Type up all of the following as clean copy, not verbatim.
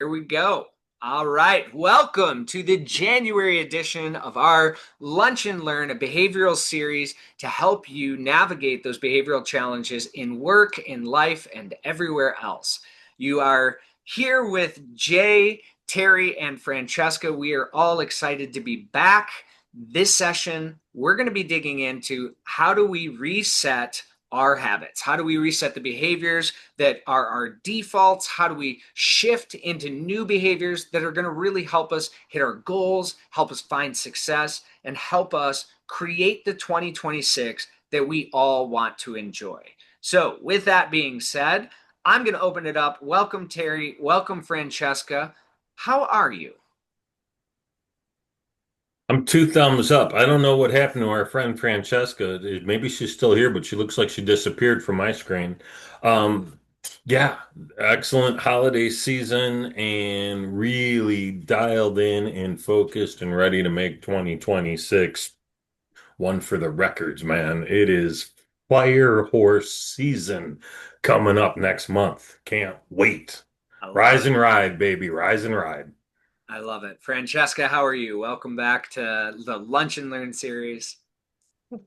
Here we go. All right. Welcome to the January edition of our Lunch and Learn, a behavioral series to help you navigate those behavioral challenges in work, in life, and everywhere else. You are here with Jay, Terry, and Francesca. We are all excited to be back. This session, we're going to be digging into how do we reset our habits? How do we reset the behaviors that are our defaults? How do we shift into new behaviors that are going to really help us hit our goals, help us find success, and help us create the 2026 that we all want to enjoy? So, with that being said, I'm going to open it up. Welcome, Terry. Welcome, Francesca. How are you? I'm two thumbs up. I don't know what happened to our friend Francesca. Maybe she's still here, but she looks like she disappeared from my screen. Um, yeah, excellent holiday season and really dialed in and focused and ready to make 2026 one for the records, man. It is fire horse season coming up next month. Can't wait. I love Rise it. and ride, baby. Rise and ride. I love it. Francesca, how are you? Welcome back to the Lunch and Learn series.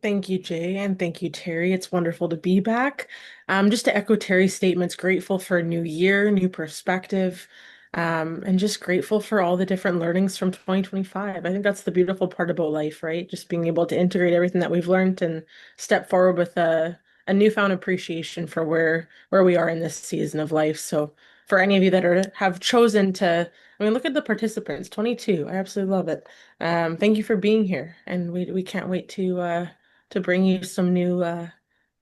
Thank you, Jay, and thank you, Terry. It's wonderful to be back. Just to echo Terry's statements, grateful for a new year, new perspective, and just grateful for all the different learnings from 2025. I think that's the beautiful part about life, right? Just being able to integrate everything that we've learned and step forward with a newfound appreciation for where we are in this season of life. So for any of you that have chosen to, I mean, look at the participants, 22. I absolutely love it. Thank you for being here, and we can't wait to bring you some new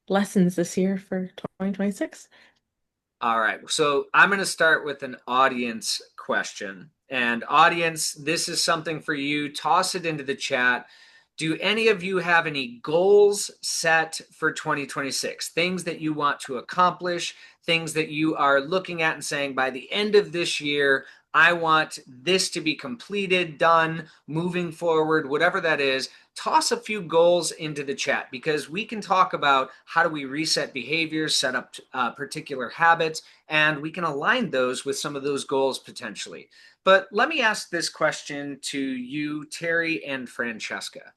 lessons this year for 2026. All right. So I'm going to start with an audience question. And audience, this is something for you. Toss it into the chat. Do any of you have any goals set for 2026? Things that you want to accomplish, things that you are looking at and saying, by the end of this year, I want this to be completed, done, moving forward, whatever that is. Toss a few goals into the chat because we can talk about how do we reset behaviors, set up particular habits, and we can align those with some of those goals potentially. But let me ask this question to you, Terry and Francesca.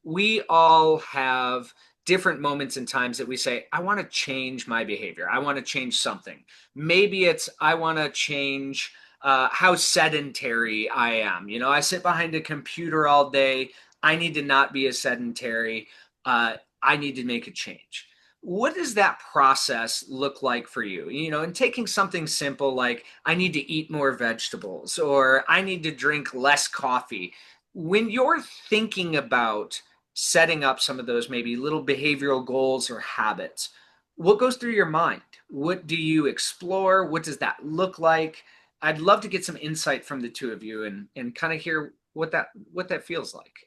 We all have different moments and times that we say, I want to change my behavior. I want to change something. Maybe it's, I want to change how sedentary I am. You know, I sit behind a computer all day. I need to not be as sedentary. I need to make a change. What does that process look like for you? You know, and taking something simple like I need to eat more vegetables or I need to drink less coffee. When you're thinking about setting up some of those maybe little behavioral goals or habits, what goes through your mind? What do you explore? What does that look like? I'd love to get some insight from the two of you and kind of hear what that feels like.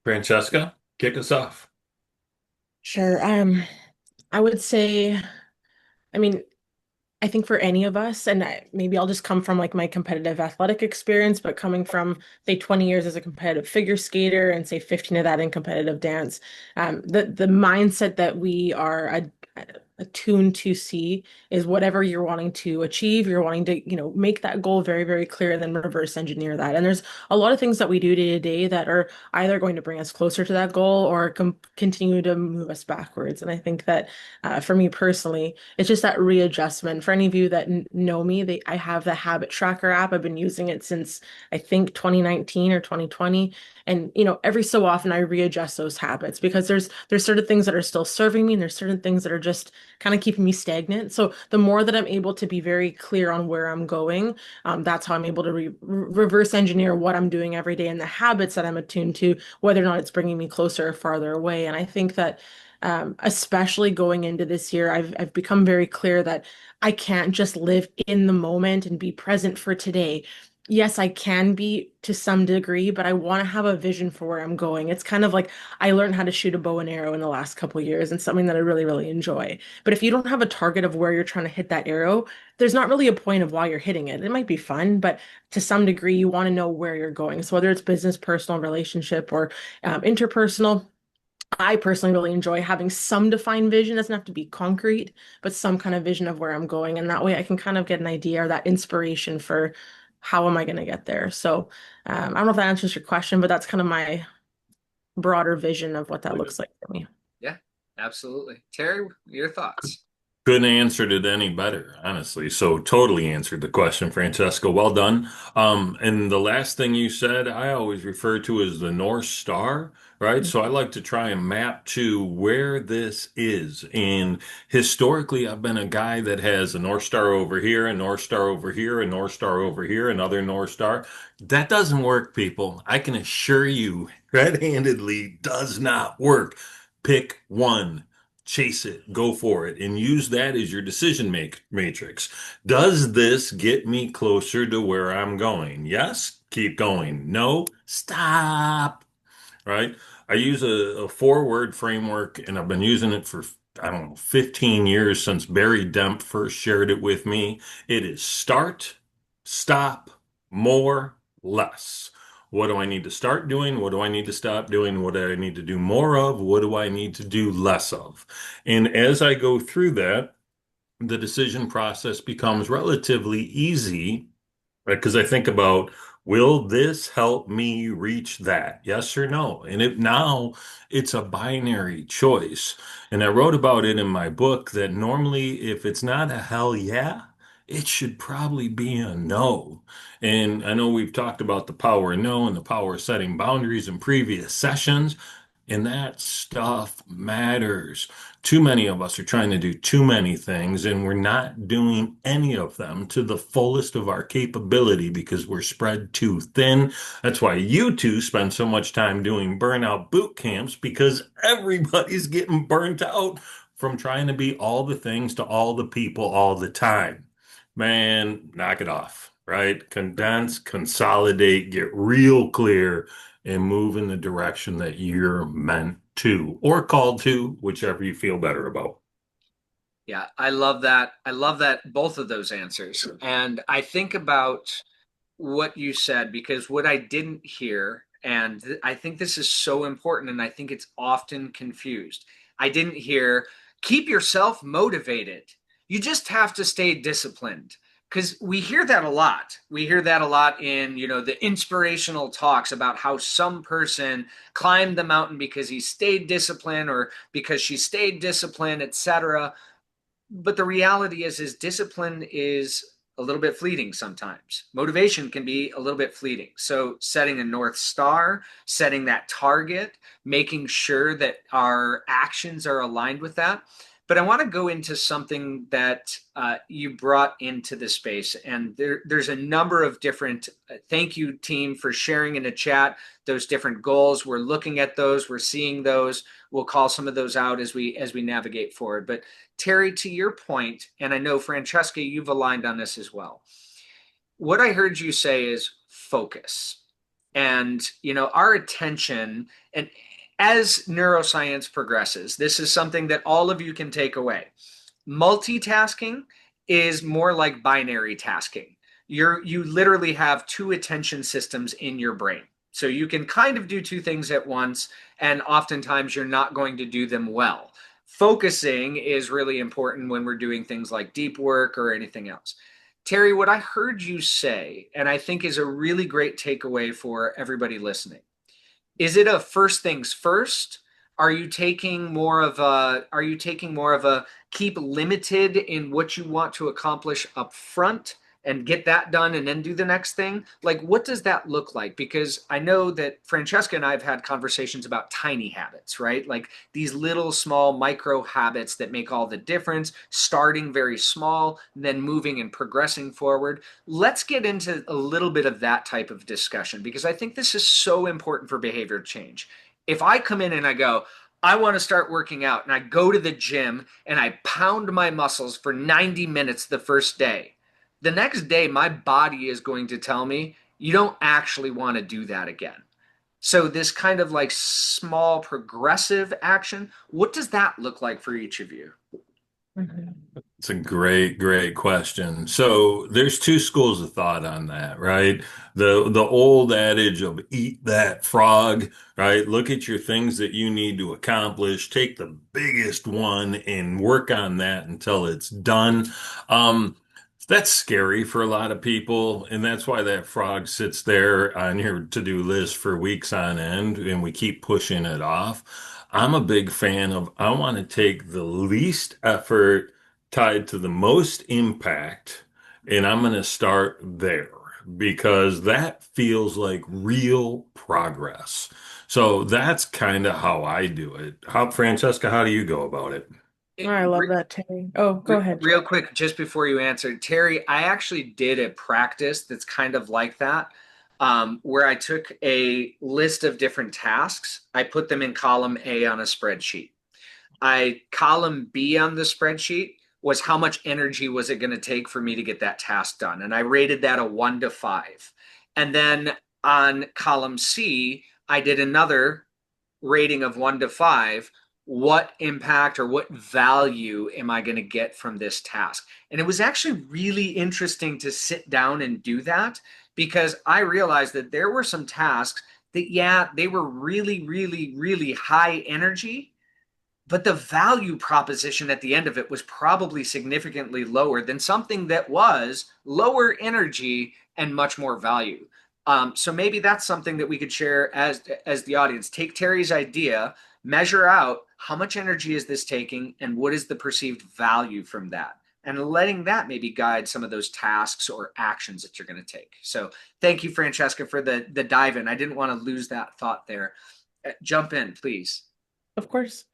Francesca, kick us off. Sure. I would say, I mean, I think for any of us, and maybe I'll just come from like my competitive athletic experience, but coming from say 20 years as a competitive figure skater and say 15 of that in competitive dance, the mindset that we are attuned to see is whatever you're wanting to achieve, you're wanting to, make that goal very, very clear and then reverse engineer that. And there's a lot of things that we do day to day that are either going to bring us closer to that goal or continue to move us backwards. And I think that for me personally, it's just that readjustment. For any of you that know me, I have the habit tracker app. I've been using it since I think 2019 or 2020. And every so often I readjust those habits because there's certain things that are still serving me and there's certain things that are just kind of keeping me stagnant. So the more that I'm able to be very clear on where I'm going, that's how I'm able to reverse engineer what I'm doing every day and the habits that I'm attuned to, whether or not it's bringing me closer or farther away. And I think that especially going into this year, I've become very clear that I can't just live in the moment and be present for today. Yes, I can be to some degree, but I want to have a vision for where I'm going. It's kind of like I learned how to shoot a bow and arrow in the last couple of years and something that I really, really enjoy. But if you don't have a target of where you're trying to hit that arrow, there's not really a point of why you're hitting it. It might be fun, but to some degree, you want to know where you're going. So whether it's business, personal, relationship, or interpersonal, I personally really enjoy having some defined vision. It doesn't have to be concrete, but some kind of vision of where I'm going. And that way I can kind of get an idea or that inspiration for how am I going to get there. So I don't know if that answers your question, but that's kind of my broader vision of what that Really good. looks like for me. Yeah, absolutely. Terry, your thoughts? Couldn't answered it any better, honestly. So totally answered the question, Francesca. Well done. And the last thing you said, I always refer to as the North Star, right? So I like to try and map to where this is. And historically, I've been a guy that has a North Star over here, a North Star over here, a North Star over here, another North Star. That doesn't work, people. I can assure you, red-handedly does not work. Pick one, chase it, go for it, and use that as your decision matrix. Does this get me closer to where I'm going? Yes, keep going. No, stop. Right? I use a four-word framework, and I've been using it for, I don't know, 15 years since Barry Demp first shared it with me. It is start, stop, more, less. What do I need to start doing? What do I need to stop doing? What do I need to do more of? What do I need to do less of? And as I go through that, the decision process becomes relatively easy, right? Because I think about, will this help me reach that? Yes or no? And now it's a binary choice. And I wrote about it in my book that normally if it's not a hell yeah, it should probably be a no. And I know we've talked about the power of no and the power of setting boundaries in previous sessions. And that stuff matters. Too many of us are trying to do too many things, and we're not doing any of them to the fullest of our capability because we're spread too thin. That's why you two spend so much time doing burnout boot camps, because everybody's getting burnt out from trying to be all the things to all the people all the time. Man, knock it off, right? Condense, consolidate, get real clear and move in the direction that you're meant to or called to, whichever you feel better about. Yeah, I love that. I love that both of those answers. And I think about what you said because what I didn't hear, and I think this is so important, and I think it's often confused. I didn't hear keep yourself motivated. You just have to stay disciplined. Because we hear that a lot. We hear that a lot in, the inspirational talks about how some person climbed the mountain because he stayed disciplined or because she stayed disciplined, etc. But the reality is discipline is a little bit fleeting sometimes. Motivation can be a little bit fleeting. So setting a North Star, setting that target, making sure that our actions are aligned with that. But I want to go into something that you brought into the space. And there's a number of different, thank you team for sharing in the chat, those different goals. We're looking at those, we're seeing those. We'll call some of those out as we navigate forward. But Terry, to your point, and I know Francesca, you've aligned on this as well. What I heard you say is focus. And, our attention, and as neuroscience progresses, this is something that all of you can take away. Multitasking is more like binary tasking. You literally have two attention systems in your brain. So you can kind of do two things at once, and oftentimes you're not going to do them well. Focusing is really important when we're doing things like deep work or anything else. Terry, what I heard you say, and I think is a really great takeaway for everybody listening, is it a first things first? Are you taking more of a keep limited in what you want to accomplish up front and get that done and then do the next thing? Like, what does that look like? Because I know that Francesca and I have had conversations about tiny habits, right? Like these little small micro habits that make all the difference, starting very small, then moving and progressing forward. Let's get into a little bit of that type of discussion because I think this is so important for behavior change. If I come in and I go, I want to start working out, and I go to the gym and I pound my muscles for 90 minutes the first day, the next day my body is going to tell me you don't actually want to do that again. So this kind of like small progressive action, what does that look like for each of you? Mhm. It's a great, great question. So there's two schools of thought on that, right? The old adage of eat that frog, right? Look at your things that you need to accomplish, take the biggest one and work on that until it's done. Um, that's scary for a lot of people, and that's why that frog sits there on your to-do list for weeks on end, and we keep pushing it off. I'm a big fan of I want to take the least effort tied to the most impact, and I'm going to start there because that feels like real progress. So that's kind of how I do it. How, Francesca, how do you go about it? Oh, I love that, Terry. Oh, go ahead, Real Jeff. quick, just before you answer, Terry, I actually did a practice that's kind of like that, where I took a list of different tasks. I put them in column A on a spreadsheet. Column B on the spreadsheet was how much energy was it going to take for me to get that task done, and I rated that a 1 to 5. And then on column C, I did another rating of 1 to 5. What impact or what value am I going to get from this task? And it was actually really interesting to sit down and do that, because I realized that there were some tasks that, yeah, they were really, really, really high energy, but the value proposition at the end of it was probably significantly lower than something that was lower energy and much more value. So maybe that's something that we could share as the audience. Take Terry's idea, measure out how much energy is this taking, and what is the perceived value from that, and letting that maybe guide some of those tasks or actions that you're going to take. So thank you, Francesca, for the dive in. I didn't want to lose that thought there. Jump in, please. Of course.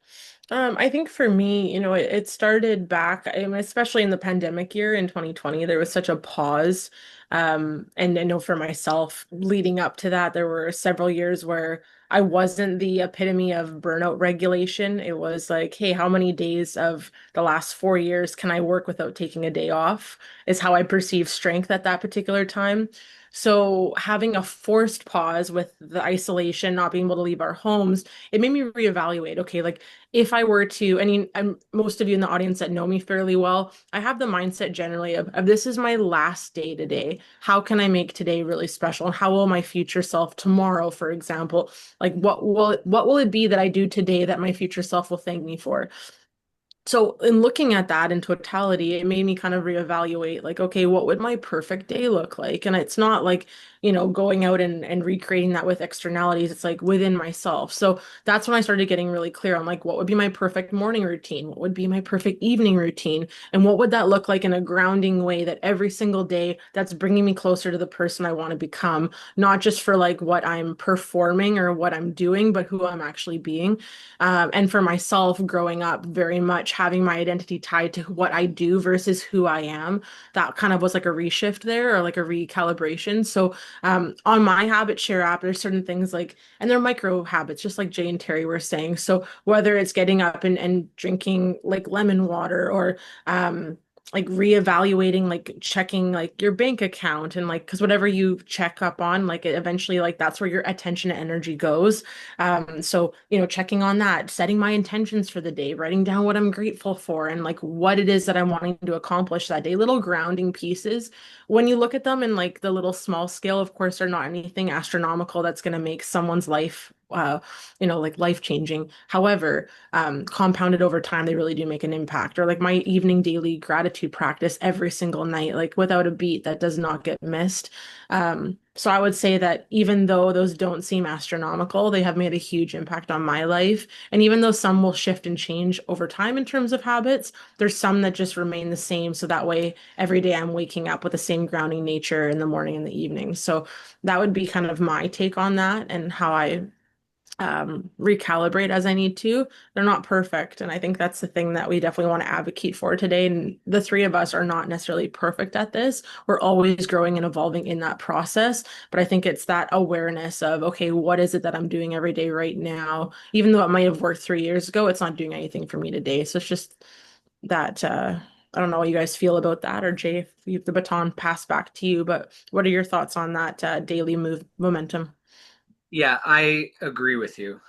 I think for me, it started back, I mean, especially in the pandemic year in 2020, there was such a pause. And I know for myself, leading up to that, there were several years where I wasn't the epitome of burnout regulation. It was like, hey, how many days of the last 4 years can I work without taking a day off? Is how I perceived strength at that particular time. So having a forced pause with the isolation, not being able to leave our homes, it made me reevaluate. Okay, like if I were to, I mean, most of you in the audience that know me fairly well, I have the mindset generally of this is my last day today. How can I make today really special? And how will my future self tomorrow, for example, like what will it be that I do today that my future self will thank me for? So in looking at that in totality, it made me kind of reevaluate, like, okay, what would my perfect day look like? And it's not like, going out and recreating that with externalities. It's like within myself. So that's when I started getting really clear on like what would be my perfect morning routine? What would be my perfect evening routine? And what would that look like in a grounding way that every single day that's bringing me closer to the person I want to become, not just for like what I'm performing or what I'm doing, but who I'm actually being. And for myself, growing up, very much having my identity tied to what I do versus who I am, that kind of was like a reshift there or like a recalibration. So, on my habit share app, there's certain things like, and they're micro habits, just like Jay and Terry were saying. So, whether it's getting up and drinking like lemon water or, like reevaluating, like checking like your bank account and like, because whatever you check up on, like it eventually, like that's where your attention and energy goes. So, checking on that, setting my intentions for the day, writing down what I'm grateful for and like what it is that I'm wanting to accomplish that day, little grounding pieces. When you look at them in like the little small scale, of course, they're not anything astronomical that's going to make someone's life, like life changing. However, compounded over time, they really do make an impact. Or like my evening daily gratitude practice every single night, like without a beat, that does not get missed. So I would say that even though those don't seem astronomical, they have made a huge impact on my life. And even though some will shift and change over time in terms of habits, there's some that just remain the same. So that way, every day I'm waking up with the same grounding nature in the morning and the evening. So that would be kind of my take on that and how I recalibrate as I need to. They're not perfect. And I think that's the thing that we definitely want to advocate for today. And the three of us are not necessarily perfect at this. We're always growing and evolving in that process. But I think it's that awareness of, okay, what is it that I'm doing every day right now? Even though it might have worked 3 years ago, it's not doing anything for me today. So it's just that, I don't know what you guys feel about that, or Jay, if you have the baton passed back to you, but what are your thoughts on that daily momentum? Yeah, I agree with you.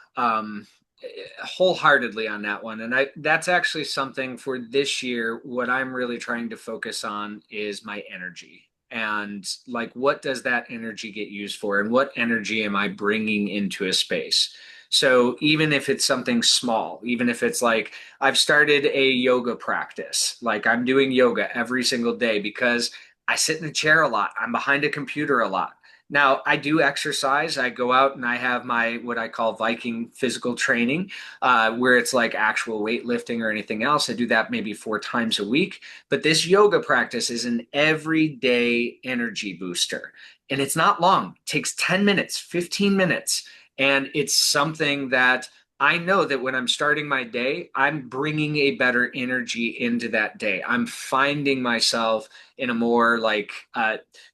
wholeheartedly on that one. And that's actually something for this year. What I'm really trying to focus on is my energy. And like, what does that energy get used for? And what energy am I bringing into a space? So even if it's something small, even if it's like I've started a yoga practice, like I'm doing yoga every single day because I sit in a chair a lot. I'm behind a computer a lot. Now, I do exercise. I go out and I have my what I call Viking physical training, where it's like actual weightlifting or anything else. I do that maybe 4 times a week. But this yoga practice is an everyday energy booster. And it's not long, it takes 10 minutes, 15 minutes. And it's something that I know that when I'm starting my day, I'm bringing a better energy into that day. I'm finding myself in a more like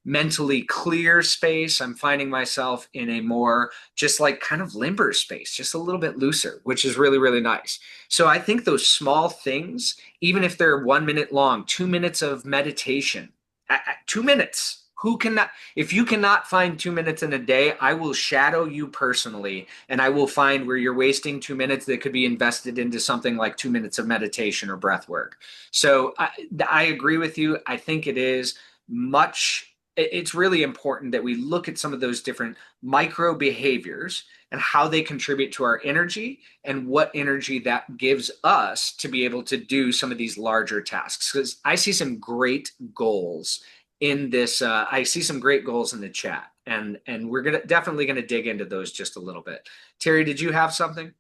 mentally clear space. I'm finding myself in a more just like kind of limber space, just a little bit looser, which is really, really nice. So I think those small things, even if they're 1 minute long, 2 minutes of meditation, 2 minutes. Who cannot, if you cannot find 2 minutes in a day, I will shadow you personally and I will find where you're wasting 2 minutes that could be invested into something like 2 minutes of meditation or breath work. So I agree with you. I think it is much, it's really important that we look at some of those different micro behaviors and how they contribute to our energy and what energy that gives us to be able to do some of these larger tasks. Because I see some great goals in this. I see some great goals in the chat, and we're gonna definitely gonna dig into those just a little bit. Terry, did you have something?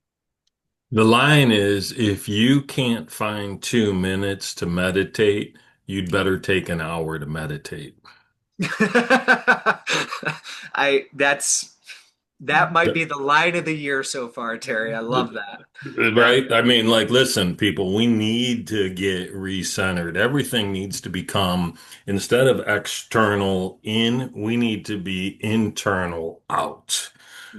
The line is, if you can't find 2 minutes to meditate, you'd better take an hour to meditate. I that's that might be the line of the year so far, Terry. I love that. That Right? I mean, like, listen, people, we need to get recentered. Everything needs to become, instead of external in, we need to be internal out.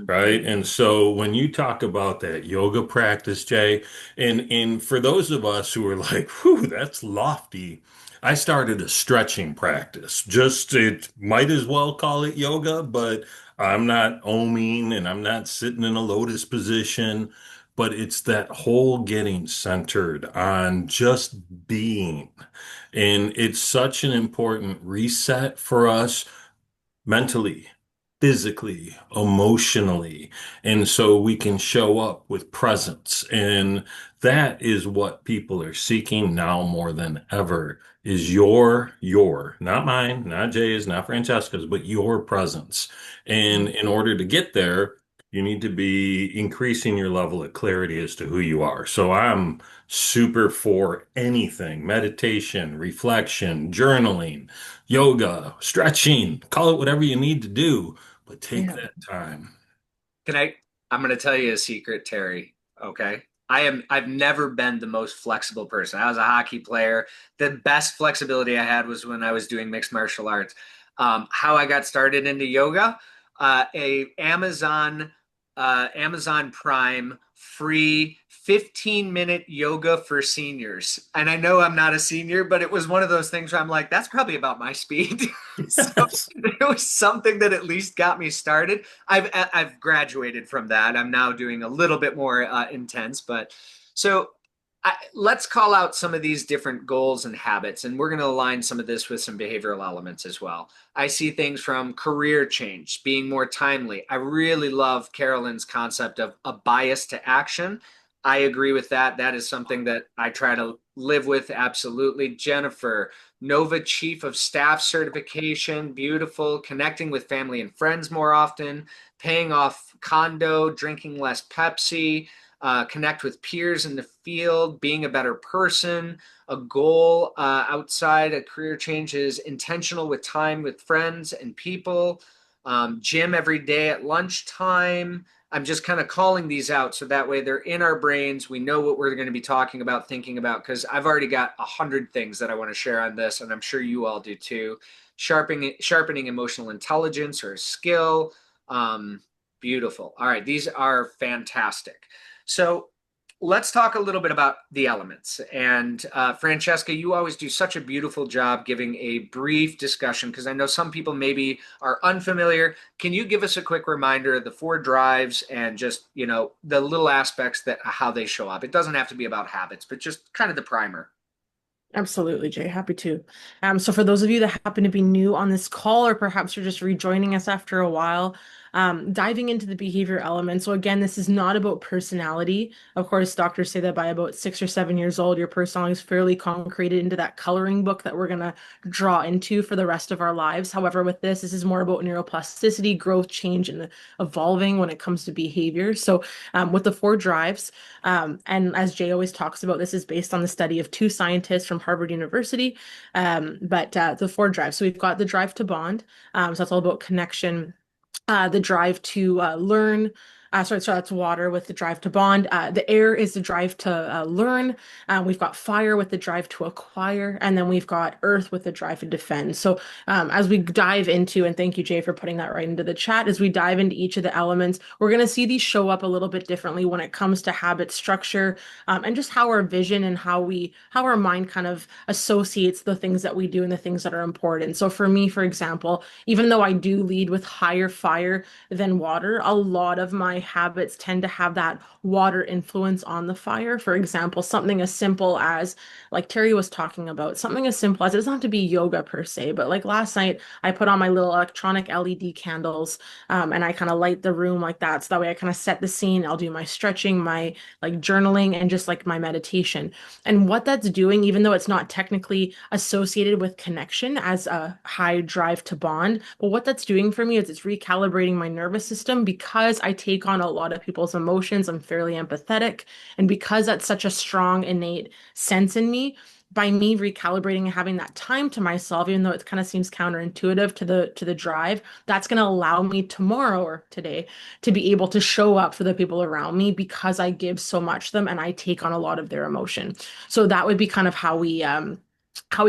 Right. And so when you talk about that yoga practice, Jay, and for those of us who are like, whew, that's lofty, I started a stretching practice. Just it might as well call it yoga, but I'm not oming and I'm not sitting in a lotus position, but it's that whole getting centered on just being. And it's such an important reset for us mentally, physically, emotionally. And so we can show up with presence. And that is what people are seeking now more than ever is not mine, not Jay's, not Francesca's, but your presence. And in order to get there, you need to be increasing your level of clarity as to who you are. So I'm super for anything, meditation, reflection, journaling, yoga, stretching, call it whatever you need to do, but take Yeah. that time. can I? I'm going to tell you a secret, Terry. Okay. I've never been the most flexible person. I was a hockey player. The best flexibility I had was when I was doing mixed martial arts. How I got started into yoga, a Amazon Prime free 15-minute yoga for seniors. And I know I'm not a senior, but it was one of those things where I'm like, that's probably about my speed. So Yes. it was something that at least got me started. I've graduated from that. I'm now doing a little bit more intense, but so let's call out some of these different goals and habits, and we're going to align some of this with some behavioral elements as well. I see things from career change, being more timely. I really love Carolyn's concept of a bias to action. I agree with that. That is something that I try to live with absolutely. Jennifer, Nova Chief of Staff certification, beautiful. Connecting with family and friends more often, paying off condo, drinking less Pepsi, connect with peers in the field, being a better person. A goal outside a career change is intentional with time with friends and people. Gym every day at lunchtime. I'm just kind of calling these out so that way they're in our brains. We know what we're going to be talking about, thinking about, because I've already got 100 things that I want to share on this, and I'm sure you all do too. Sharpening emotional intelligence or skill. Beautiful. All right, these are fantastic. So let's talk a little bit about the elements. And Francesca, you always do such a beautiful job giving a brief discussion because I know some people maybe are unfamiliar. Can you give us a quick reminder of the four drives and just, the little aspects that how they show up? It doesn't have to be about habits, but just kind of the primer. Absolutely, Jay. Happy to. So for those of you that happen to be new on this call, or perhaps you're just rejoining us after a while, diving into the behavior element. So again, this is not about personality. Of course, doctors say that by about 6 or 7 years old, your personality is fairly concreted into that coloring book that we're gonna draw into for the rest of our lives. However, with this is more about neuroplasticity, growth, change, and evolving when it comes to behavior. So with the four drives. And as Jay always talks about, this is based on the study of two scientists from Harvard University. But the four drives. So we've got the drive to bond. So that's all about connection. The drive to learn. So that's water with the drive to bond. The air is the drive to learn. We've got fire with the drive to acquire, and then we've got earth with the drive to defend. So as we dive into, and thank you, Jay, for putting that right into the chat, as we dive into each of the elements, we're going to see these show up a little bit differently when it comes to habit structure, and just how our vision and how our mind kind of associates the things that we do and the things that are important. So for me, for example, even though I do lead with higher fire than water, a lot of my habits tend to have that water influence on the fire. For example, something as simple as, like Terry was talking about, something as simple as, it doesn't have to be yoga per se, but like last night, I put on my little electronic LED candles, and I kind of light the room like that. So that way I kind of set the scene. I'll do my stretching, my like journaling, and just like my meditation. And what that's doing, even though it's not technically associated with connection as a high drive to bond, but what that's doing for me is it's recalibrating my nervous system because I take on a lot of people's emotions. I'm fairly empathetic. And because that's such a strong innate sense in me, by me recalibrating and having that time to myself, even though it kind of seems counterintuitive to the drive, that's going to allow me tomorrow or today to be able to show up for the people around me because I give so much to them and I take on a lot of their emotion. So that would be kind of how we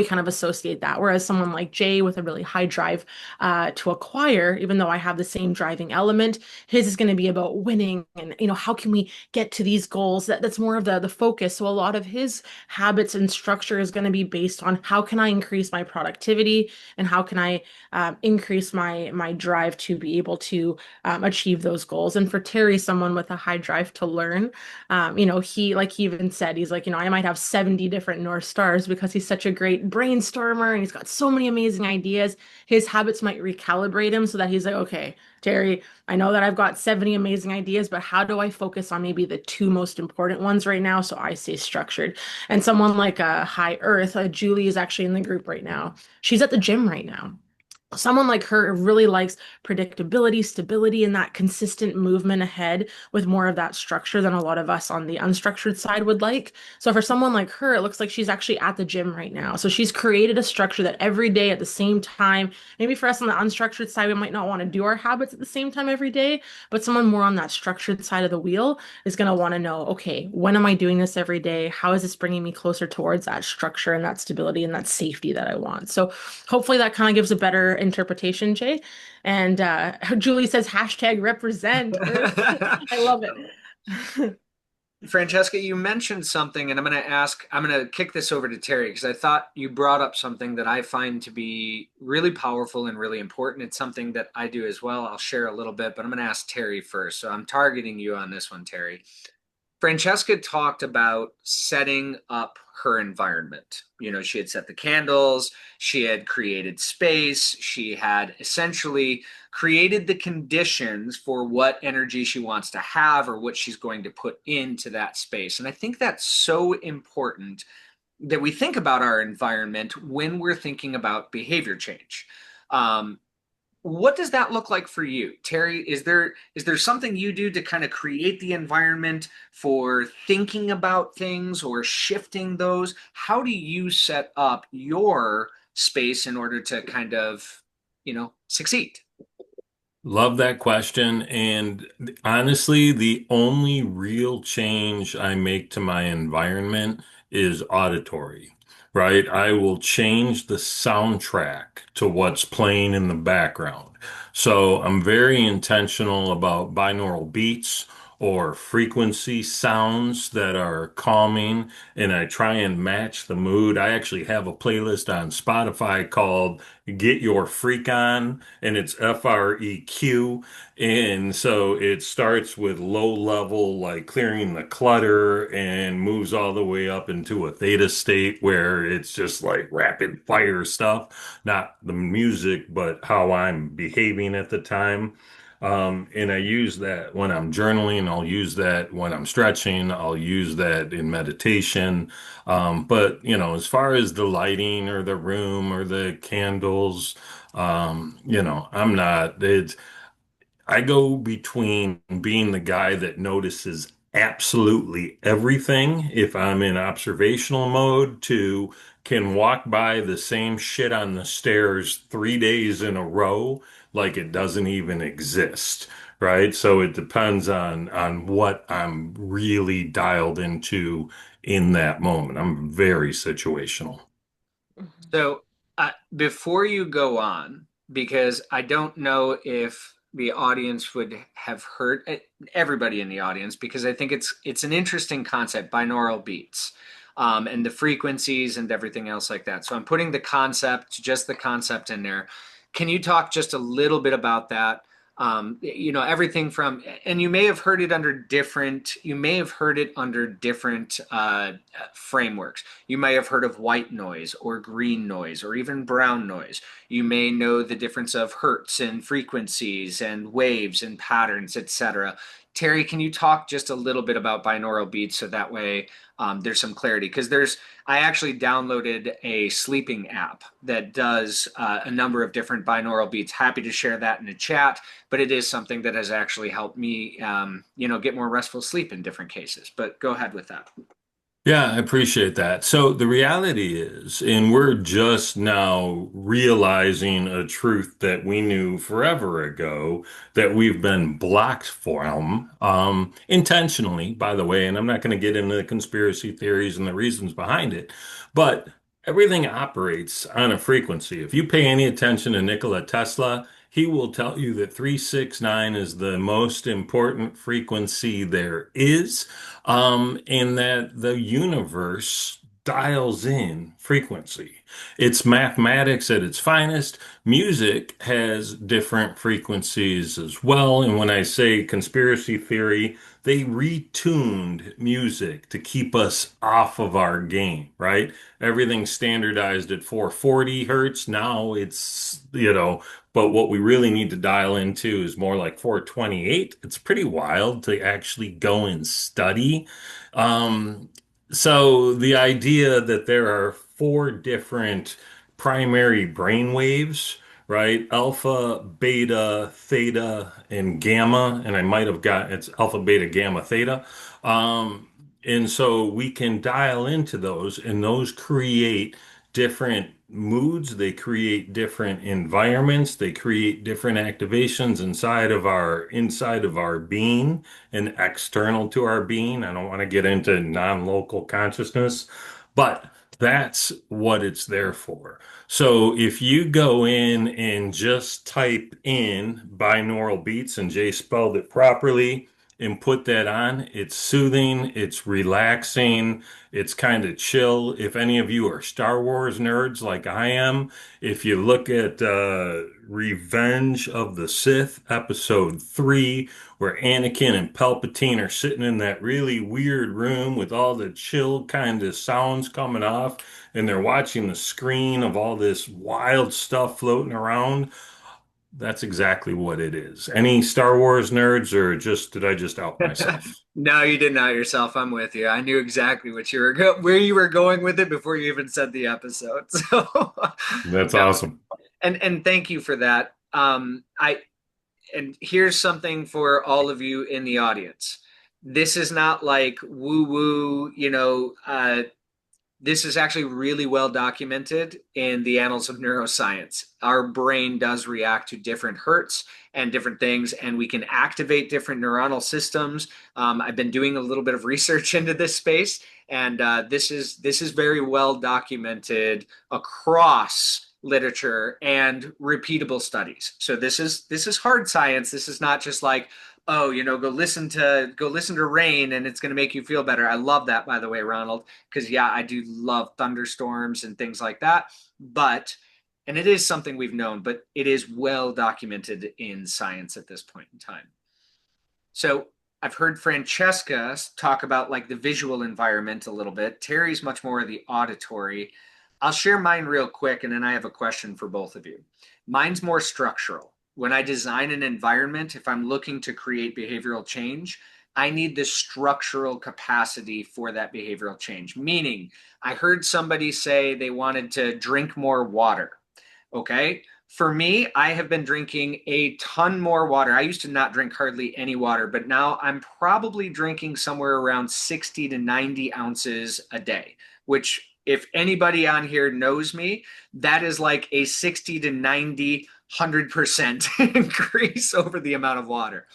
kind of associate that. Whereas someone like Jay with a really high drive to acquire, even though I have the same driving element, his is going to be about winning and how can we get to these goals? That's more of the focus. So a lot of his habits and structure is going to be based on how can I increase my productivity and how can I increase my drive to be able to achieve those goals. And for Terry, someone with a high drive to learn, he like he even said, he's like, I might have 70 different North Stars because he's such a great brainstormer and he's got so many amazing ideas. His habits might recalibrate him so that he's like, okay, Terry, I know that I've got 70 amazing ideas, but how do I focus on maybe the two most important ones right now so I stay structured? And someone like a high earth, Julie is actually in the group right now. She's at the gym right now. Someone like her really likes predictability, stability, and that consistent movement ahead with more of that structure than a lot of us on the unstructured side would like. So for someone like her, it looks like she's actually at the gym right now. So she's created a structure that every day at the same time, maybe for us on the unstructured side, we might not want to do our habits at the same time every day, but someone more on that structured side of the wheel is going to want to know, okay, when am I doing this every day? How is this bringing me closer towards that structure and that stability and that safety that I want? So hopefully that kind of gives a better interpretation, Jay. And Julie says hashtag represent Earth. I love it. Francesca, you mentioned something, and I'm going to kick this over to Terry because I thought you brought up something that I find to be really powerful and really important. It's something that I do as well. I'll share a little bit, but I'm going to ask Terry first. So I'm targeting you on this one, Terry. Francesca talked about setting up her environment. She had set the candles, she had created space, she had essentially created the conditions for what energy she wants to have or what she's going to put into that space. And I think that's so important that we think about our environment when we're thinking about behavior change. What does that look like for you, Terry? Is there something you do to kind of create the environment for thinking about things or shifting those? How do you set up your space in order to kind of, succeed? Love that question. And honestly, the only real change I make to my environment is auditory, right? I will change the soundtrack to what's playing in the background. So I'm very intentional about binaural beats or frequency sounds that are calming, and I try and match the mood. I actually have a playlist on Spotify called Get Your Freak On, and it's FREQ. And so it starts with low level, like clearing the clutter, and moves all the way up into a theta state where it's just like rapid fire stuff, not the music, but how I'm behaving at the time. And I use that when I'm journaling, I'll use that when I'm stretching, I'll use that in meditation. But, as far as the lighting or the room or the candles, I'm not, I go between being the guy that notices absolutely everything if I'm in observational mode to can walk by the same shit on the stairs 3 days in a row like it doesn't even exist, right? So it depends on what I'm really dialed into in that moment. I'm very situational. Mhm. So, before you go on, because I don't know if the audience would have heard everybody in the audience, because I think it's an interesting concept, binaural beats, and the frequencies and everything else like that. So I'm putting just the concept in there. Can you talk just a little bit about that? Everything from, and you may have heard it under different frameworks. You may have heard of white noise or green noise or even brown noise. You may know the difference of hertz and frequencies and waves and patterns, etc. Terry, can you talk just a little bit about binaural beats so that way there's some clarity? Because I actually downloaded a sleeping app that does a number of different binaural beats. Happy to share that in the chat, but it is something that has actually helped me, get more restful sleep in different cases. But go ahead with that. Yeah, I appreciate that. So the reality is, and we're just now realizing a truth that we knew forever ago that we've been blocked from, intentionally, by the way, and I'm not going to get into the conspiracy theories and the reasons behind it, but everything operates on a frequency. If you pay any attention to Nikola Tesla, he will tell you that 369 is the most important frequency there is, in that the universe dials in frequency. It's mathematics at its finest. Music has different frequencies as well. And when I say conspiracy theory, they retuned music to keep us off of our game, right? Everything's standardized at 440 hertz. Now but what we really need to dial into is more like 428. It's pretty wild to actually go and study. Um, so the idea that there are four different primary brain waves, right? Alpha, beta, theta, and gamma, and I might have got it's alpha, beta, gamma, theta. Um, and so we can dial into those, and those create different moods, they create different environments, they create different activations inside of our being and external to our being. I don't want to get into non-local consciousness, but that's what it's there for. So if you go in and just type in binaural beats, and Jay spelled it properly, and put that on, it's soothing, it's relaxing, it's kind of chill. If any of you are Star Wars nerds like I am, if you look at Revenge of the Sith, episode 3, where Anakin and Palpatine are sitting in that really weird room with all the chill kind of sounds coming off, and they're watching the screen of all this wild stuff floating around. That's exactly what it is. Any Star Wars nerds, or did I just out myself? No, you didn't out yourself. I'm with you. I knew exactly where you were going with it before you even said the episode. So, That's no, awesome. and thank you for that. I and here's something for all of you in the audience. This is not like woo woo, this is actually really well documented in the annals of neuroscience. Our brain does react to different hertz and different things, and we can activate different neuronal systems. I've been doing a little bit of research into this space, and this is very well documented across literature and repeatable studies. So this is hard science. This is not just like oh, go listen to Rain and it's going to make you feel better. I love that, by the way, Ronald, because yeah, I do love thunderstorms and things like that. But and it is something we've known, but it is well documented in science at this point in time. So I've heard Francesca talk about like the visual environment a little bit. Terry's much more of the auditory. I'll share mine real quick, and then I have a question for both of you. Mine's more structural. When I design an environment, if I'm looking to create behavioral change, I need the structural capacity for that behavioral change. Meaning, I heard somebody say they wanted to drink more water. Okay. For me, I have been drinking a ton more water. I used to not drink hardly any water, but now I'm probably drinking somewhere around 60 to 90 ounces a day, which, if anybody on here knows me, that is like a 60 to 90, 100% increase over the amount of water.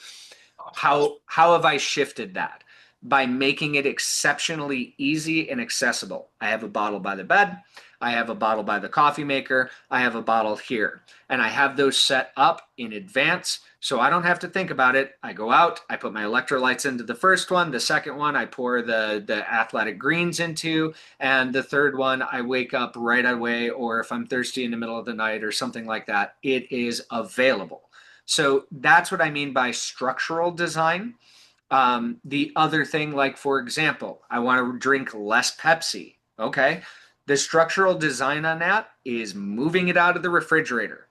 How have I shifted that? By making it exceptionally easy and accessible. I have a bottle by the bed. I have a bottle by the coffee maker. I have a bottle here. And I have those set up in advance so I don't have to think about it. I go out, I put my electrolytes into the first one. The second one, I pour the athletic greens into. And the third one, I wake up right away, or if I'm thirsty in the middle of the night or something like that, it is available. So that's what I mean by structural design. The other thing, like for example, I want to drink less Pepsi. Okay. The structural design on that is moving it out of the refrigerator.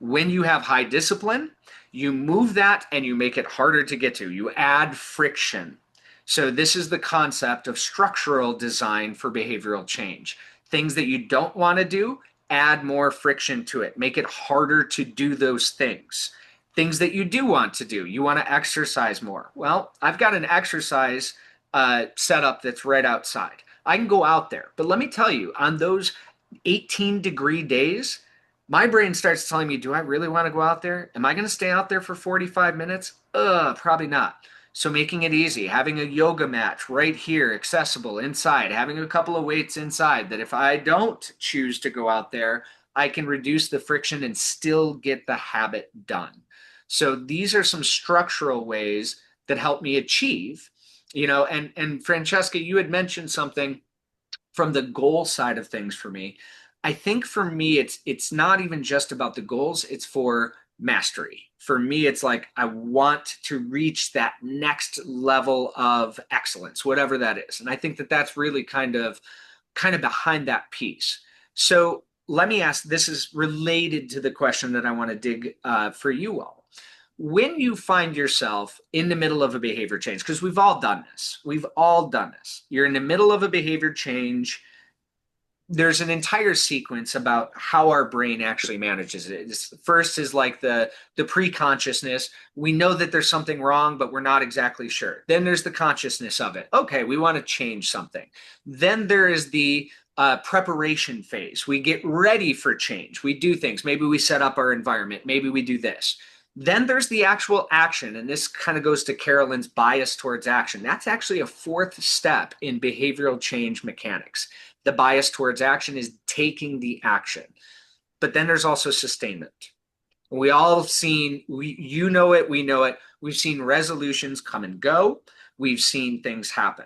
When you have high discipline, you move that and you make it harder to get to. You add friction. So, this is the concept of structural design for behavioral change. Things that you don't want to do, add more friction to it, make it harder to do those things. Things that you do want to do, you want to exercise more. Well, I've got an exercise setup that's right outside. I can go out there. But let me tell you, on those 18-degree days, my brain starts telling me, do I really want to go out there? Am I going to stay out there for 45 minutes? Probably not. So making it easy, having a yoga mat right here, accessible inside, having a couple of weights inside that if I don't choose to go out there, I can reduce the friction and still get the habit done. So these are some structural ways that help me achieve, and Francesca, you had mentioned something from the goal side of things for me. I think for me, it's not even just about the goals, it's for mastery. For me, it's like I want to reach that next level of excellence, whatever that is. And I think that that's really kind of behind that piece. So let me ask, this is related to the question that I want to dig for you all. When you find yourself in the middle of a behavior change, because we've all done this, you're in the middle of a behavior change. There's an entire sequence about how our brain actually manages it. First is like the pre-consciousness. We know that there's something wrong, but we're not exactly sure. Then there's the consciousness of it. Okay, we want to change something. Then there is the preparation phase. We get ready for change. We do things. Maybe we set up our environment. Maybe we do this. Then there's the actual action, and this kind of goes to Carolyn's bias towards action. That's actually a fourth step in behavioral change mechanics. The bias towards action is taking the action. But then there's also sustainment. We all seen, you know it, we know it. We've seen resolutions come and go. We've seen things happen.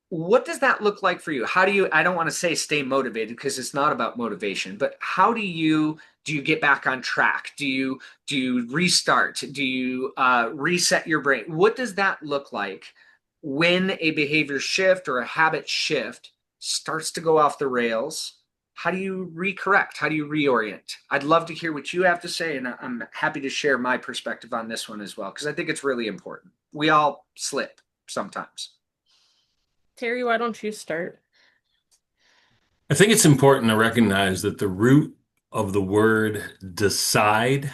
What does that look like for you? How do you, I don't want to say stay motivated because it's not about motivation, but how do you get back on track? Do you restart? Do you reset your brain? What does that look like when a behavior shift or a habit shift starts to go off the rails? How do you recorrect? How do you reorient? I'd love to hear what you have to say, and I'm happy to share my perspective on this one as well, because I think it's really important. We all slip sometimes. Terry, why don't you start? I think it's important to recognize that the root of the word decide,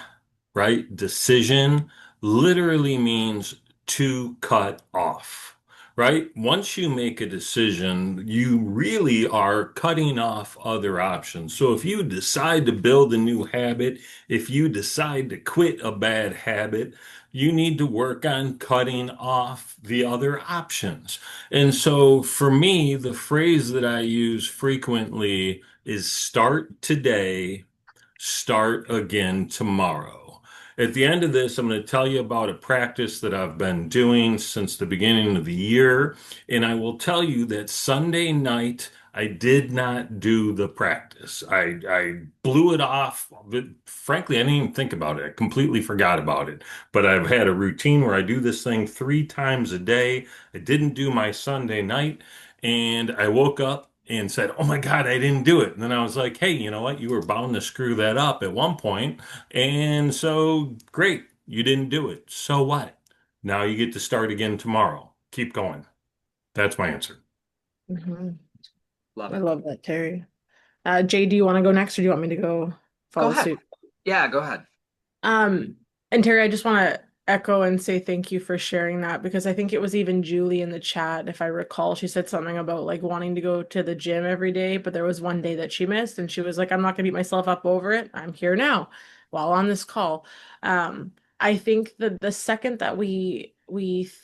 right? Decision literally means to cut off, right? Once you make a decision, you really are cutting off other options. So if you decide to build a new habit, if you decide to quit a bad habit, you need to work on cutting off the other options. And so for me, the phrase that I use frequently is start today, start again tomorrow. At the end of this, I'm going to tell you about a practice that I've been doing since the beginning of the year. And I will tell you that Sunday night, I did not do the practice. I blew it off. But frankly, I didn't even think about it. I completely forgot about it. But I've had a routine where I do this thing 3 times a day. I didn't do my Sunday night. And I woke up and said, "Oh my God, I didn't do it." And then I was like, "Hey, you know what? You were bound to screw that up at one point. And so, great, you didn't do it. So what? Now you get to start again tomorrow. Keep going." That's my answer. Mhm. Love I it. love that, Terry. Jay, do you want to go next or do you want me to go Go follow ahead. suit? Yeah, go ahead. Um, and Terry, I just want to echo and say thank you for sharing that because I think it was even Julie in the chat, if I recall, she said something about like wanting to go to the gym every day, but there was one day that she missed and she was like, I'm not gonna beat myself up over it. I'm here now while on this call. I think that the second that we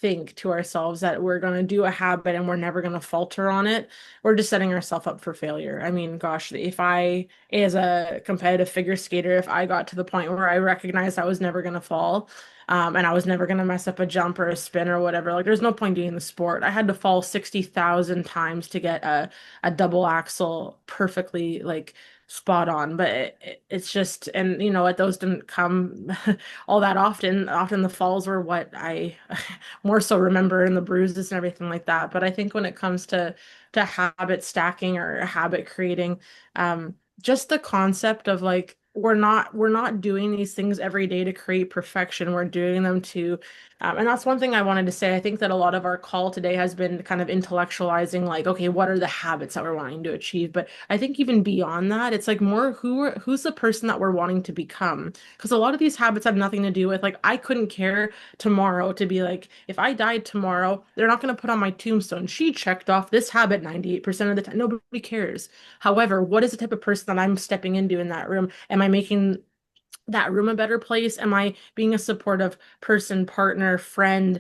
think to ourselves that we're going to do a habit and we're never going to falter on it, we're just setting ourselves up for failure. I mean, gosh, if I, as a competitive figure skater, if I got to the point where I recognized I was never going to fall, and I was never going to mess up a jump or a spin or whatever, like there's no point doing the sport. I had to fall 60,000 times to get a double axle perfectly like spot on, but it's just, and you know what, those didn't come all that often. Often the falls were what I more so remember, and the bruises and everything like that. But I think when it comes to habit stacking or habit creating, just the concept of like we're not doing these things every day to create perfection. We're doing them to, and that's one thing I wanted to say. I think that a lot of our call today has been kind of intellectualizing, like, okay, what are the habits that we're wanting to achieve? But I think even beyond that, it's like more who's the person that we're wanting to become. Because a lot of these habits have nothing to do with like I couldn't care tomorrow to be like if I died tomorrow, they're not going to put on my tombstone. She checked off this habit 98% of the time. Nobody cares. However, what is the type of person that I'm stepping into in that room? Am I making that room a better place? Am I being a supportive person, partner, friend,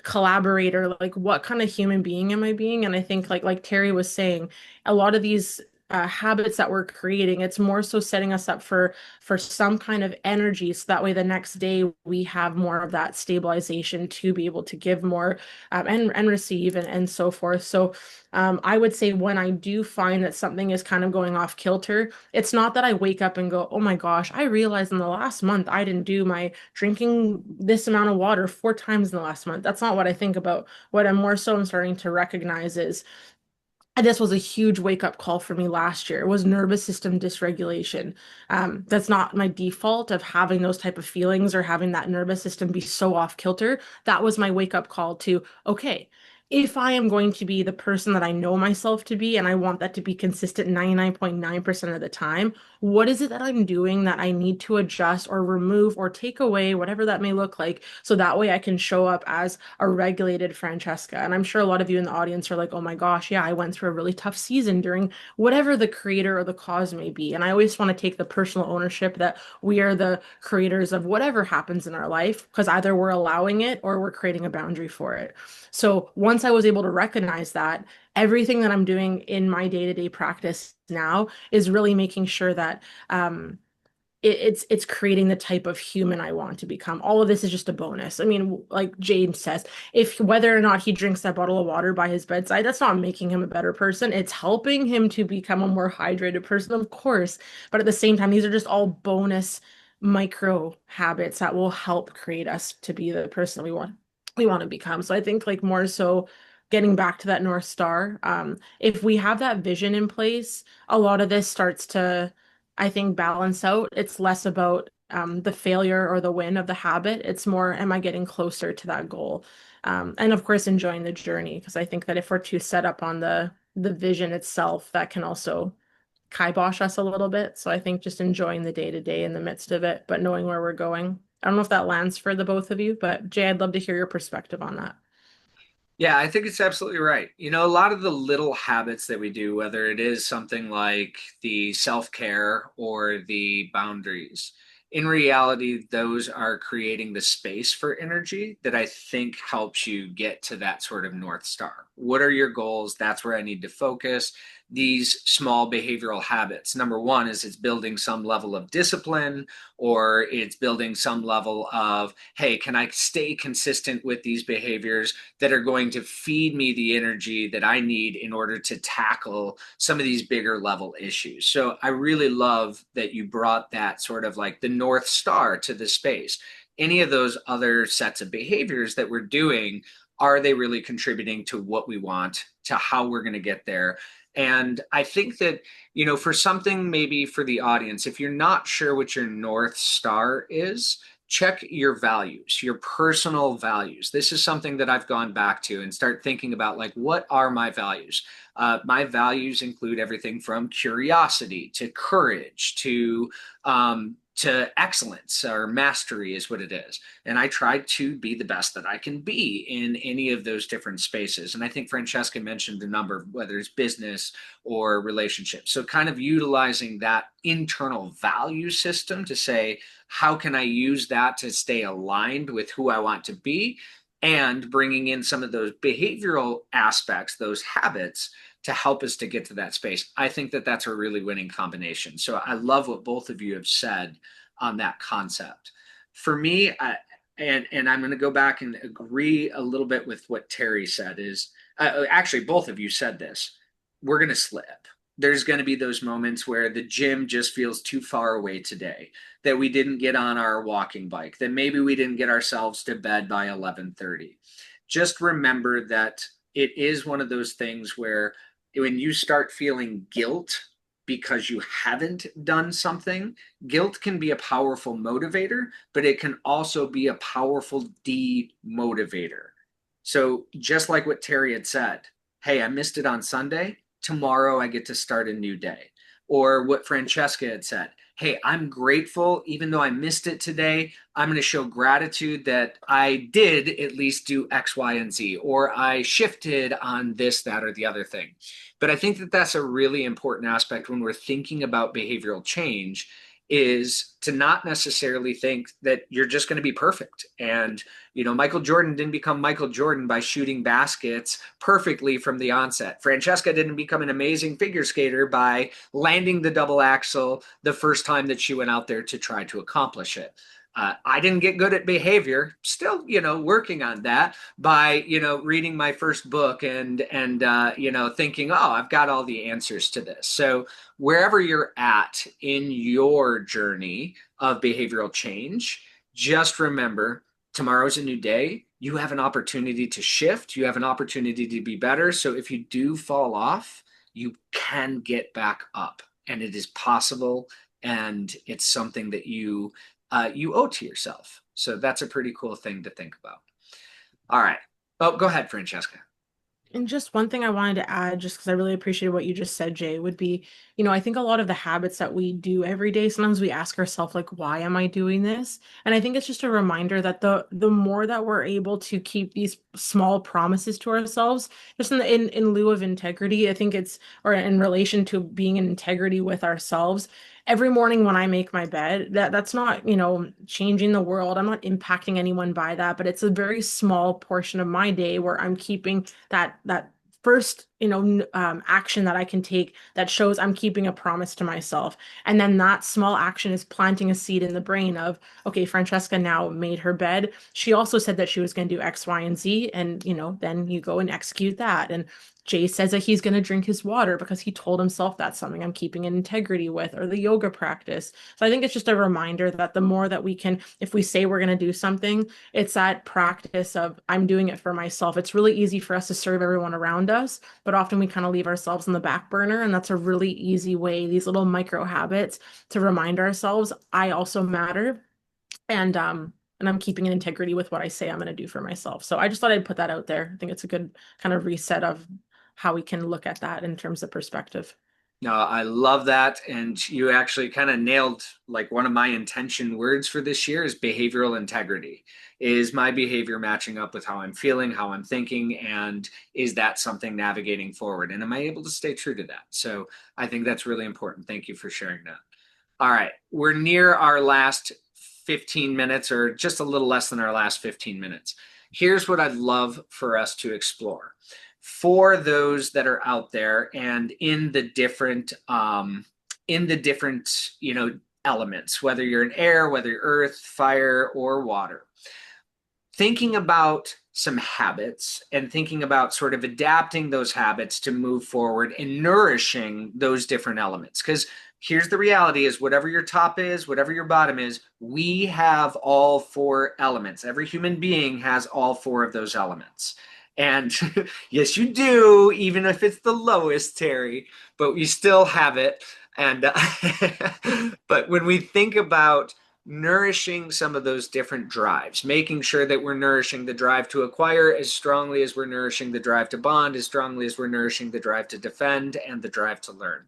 collaborator? Like what kind of human being am I being? And I think like Terry was saying, a lot of these habits that we're creating, it's more so setting us up for some kind of energy, so that way the next day we have more of that stabilization to be able to give more, and receive and so forth. So I would say when I do find that something is kind of going off kilter, it's not that I wake up and go, oh my gosh, I realized in the last month I didn't do my drinking this amount of water 4 times in the last month. That's not what I think about. What I'm more so I'm starting to recognize is, and this was a huge wake up call for me last year. It was nervous system dysregulation. That's not my default of having those type of feelings or having that nervous system be so off kilter. That was my wake up call to, okay, if I am going to be the person that I know myself to be, and I want that to be consistent 99.9% of the time, what is it that I'm doing that I need to adjust or remove or take away, whatever that may look like, so that way I can show up as a regulated Francesca. And I'm sure a lot of you in the audience are like, oh my gosh, yeah, I went through a really tough season during whatever the creator or the cause may be. And I always want to take the personal ownership that we are the creators of whatever happens in our life, because either we're allowing it or we're creating a boundary for it. So once I was able to recognize that, everything that I'm doing in my day-to-day practice now is really making sure that it's creating the type of human I want to become. All of this is just a bonus. I mean, like Jade says, if whether or not he drinks that bottle of water by his bedside, that's not making him a better person. It's helping him to become a more hydrated person, of course. But at the same time, these are just all bonus micro habits that will help create us to be the person we want to become. So I think like more so getting back to that North Star, if we have that vision in place, a lot of this starts to, I think, balance out. It's less about the failure or the win of the habit. It's more, am I getting closer to that goal? And of course, enjoying the journey, because I think that if we're too set up on the vision itself, that can also kibosh us a little bit. So I think just enjoying the day to day in the midst of it, but knowing where we're going. I don't know if that lands for the both of you, but Jay, I'd love to hear your perspective on that. Yeah, I think it's absolutely right. You know, a lot of the little habits that we do, whether it is something like the self-care or the boundaries, in reality, those are creating the space for energy that I think helps you get to that sort of North Star. what are your goals? That's where I need to focus. These small behavioral habits. Number one is it's building some level of discipline, or it's building some level of, hey, can I stay consistent with these behaviors that are going to feed me the energy that I need in order to tackle some of these bigger level issues? So I really love that you brought that sort of like the North Star to the space. Any of those other sets of behaviors that we're doing, are they really contributing to what we want, to how we're going to get there? And I think that, for something maybe for the audience, if you're not sure what your North Star is, check your values, your personal values. This is something that I've gone back to and start thinking about, like, what are my values? My values include everything from curiosity to courage to excellence, or mastery is what it is. And I try to be the best that I can be in any of those different spaces. And I think Francesca mentioned a number of, whether it's business or relationships. So kind of utilizing that internal value system to say, how can I use that to stay aligned with who I want to be? And bringing in some of those behavioral aspects, those habits, to help us to get to that space. I think that that's a really winning combination. So I love what both of you have said on that concept. For me, and I'm going to go back and agree a little bit with what Terry said, is actually both of you said this. We're going to slip. There's going to be those moments where the gym just feels too far away today, that we didn't get on our walking bike, that maybe we didn't get ourselves to bed by 11:30. Just remember that it is one of those things where when you start feeling guilt because you haven't done something, guilt can be a powerful motivator, but it can also be a powerful demotivator. So just like what Terry had said, hey, I missed it on Sunday. Tomorrow I get to start a new day. Or what Francesca had said, hey, I'm grateful, even though I missed it today, I'm going to show gratitude that I did at least do X, Y, and Z, or I shifted on this, that, or the other thing. But I think that that's a really important aspect when we're thinking about behavioral change, is to not necessarily think that you're just going to be perfect. And, Michael Jordan didn't become Michael Jordan by shooting baskets perfectly from the onset. Francesca didn't become an amazing figure skater by landing the double axel the first time that she went out there to try to accomplish it. I didn't get good at behavior, still, working on that by, reading my first book and thinking, oh, I've got all the answers to this. So wherever you're at in your journey of behavioral change, just remember, tomorrow's a new day. You have an opportunity to shift. You have an opportunity to be better. So if you do fall off, you can get back up, and it is possible. And it's something that you owe to yourself. So that's a pretty cool thing to think about. All right. Oh, go ahead, Francesca. And just one thing I wanted to add, just because I really appreciated what you just said, Jay, would be, I think a lot of the habits that we do every day, sometimes we ask ourselves, like, why am I doing this? And I think it's just a reminder that the more that we're able to keep these small promises to ourselves, just in lieu of integrity, I think it's, or in relation to being in integrity with ourselves. Every morning when I make my bed, that's not, changing the world. I'm not impacting anyone by that, but it's a very small portion of my day where I'm keeping that first, action that I can take that shows I'm keeping a promise to myself. And then that small action is planting a seed in the brain of, okay, Francesca now made her bed. She also said that she was going to do X, Y, and Z. And, then you go and execute that. And Jay says that he's going to drink his water because he told himself that's something I'm keeping in integrity with, or the yoga practice. So I think it's just a reminder that the more that we can, if we say we're going to do something, it's that practice of I'm doing it for myself. It's really easy for us to serve everyone around us, but often we kind of leave ourselves in the back burner. And that's a really easy way, these little micro habits, to remind ourselves, I also matter. And I'm keeping in integrity with what I say I'm going to do for myself. So I just thought I'd put that out there. I think it's a good kind of reset of how we can look at that in terms of perspective. No, I love that. And you actually kind of nailed, like, one of my intention words for this year is behavioral integrity. Is my behavior matching up with how I'm feeling, how I'm thinking, and is that something navigating forward? And am I able to stay true to that? So I think that's really important. Thank you for sharing that. All right. We're near our last 15 minutes, or just a little less than our last 15 minutes. Here's what I'd love for us to explore. for those that are out there and in the different, elements, whether you're in air, whether you're earth, fire, or water. Thinking about some habits and thinking about sort of adapting those habits to move forward and nourishing those different elements. Because here's the reality is whatever your top is, whatever your bottom is, we have all four elements. Every human being has all four of those elements. And yes, you do, even if it's the lowest, Terry, but we still have it. And but when we think about nourishing some of those different drives, making sure that we're nourishing the drive to acquire as strongly as we're nourishing the drive to bond, as strongly as we're nourishing the drive to defend and the drive to learn.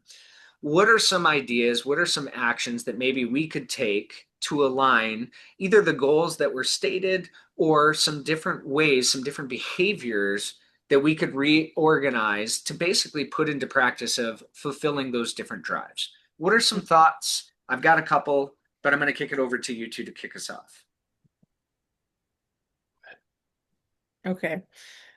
What are some ideas? What are some actions that maybe we could take to align either the goals that were stated or some different ways, some different behaviors that we could reorganize to basically put into practice of fulfilling those different drives? What are some thoughts? I've got a couple, but I'm going to kick it over to you two to kick us off. Okay.